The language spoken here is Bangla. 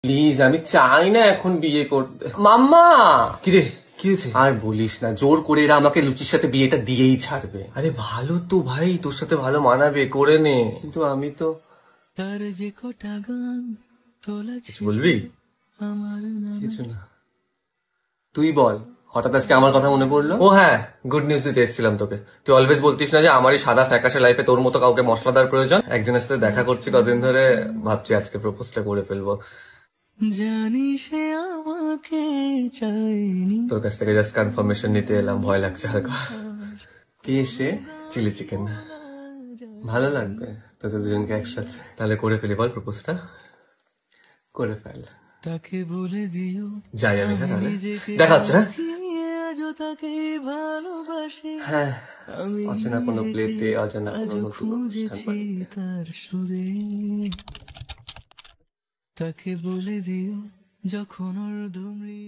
প্লিজ, আমি চাই না এখন বিয়ে করতে। মাম্মা! কিরে, কি হয়েছে? আর বলিস না, জোর করে এরা আমাকে লুচির সাথে বিয়েটা দিয়েই ছাড়বে। আরে ভালো তো ভাই, তোর সাথে ভালো মানাবে, করে নে। কিন্তু আমি তো কিছু বলবি? কিছু না, তুই বল। হঠাৎ আজকে আমার কথা মনে পড়লো। ও হ্যাঁ, গুড নিউজ দিতে এসেছিলাম তোকে। তুই অলওয়েজ বলতিস না যে আমারই সাদা ফ্যাকাশে লাইফে তোর মতো কাউকে মশলাদার প্রয়োজন। একজনের সাথে দেখা করছি কদিন ধরে, ভাবছি আজকে প্রপোজটা করে ফেলবো। জানি সে আমাকে চাইনি। তোর কাছ থেকে জাস্ট কনফার্মেশন নিতে এলাম, ভয় লাগছে হালকা। কি এসে? Chilli chicken. ভালো লাগবে তোদের দুজনকে একসাথে। তাহলে করে ফেলি, বল প্রপোজটা করে ফেল। তাকে বলে দিও যাই আমি। হ্যাঁ তাহলে দেখা হচ্ছে। হ্যাঁ, অচেনা কোনো প্লেটে অজানা কোনো নতুন অনুষ্ঠান বাড়িতে। তাকে বলে দিও যখন ওর ধুমরি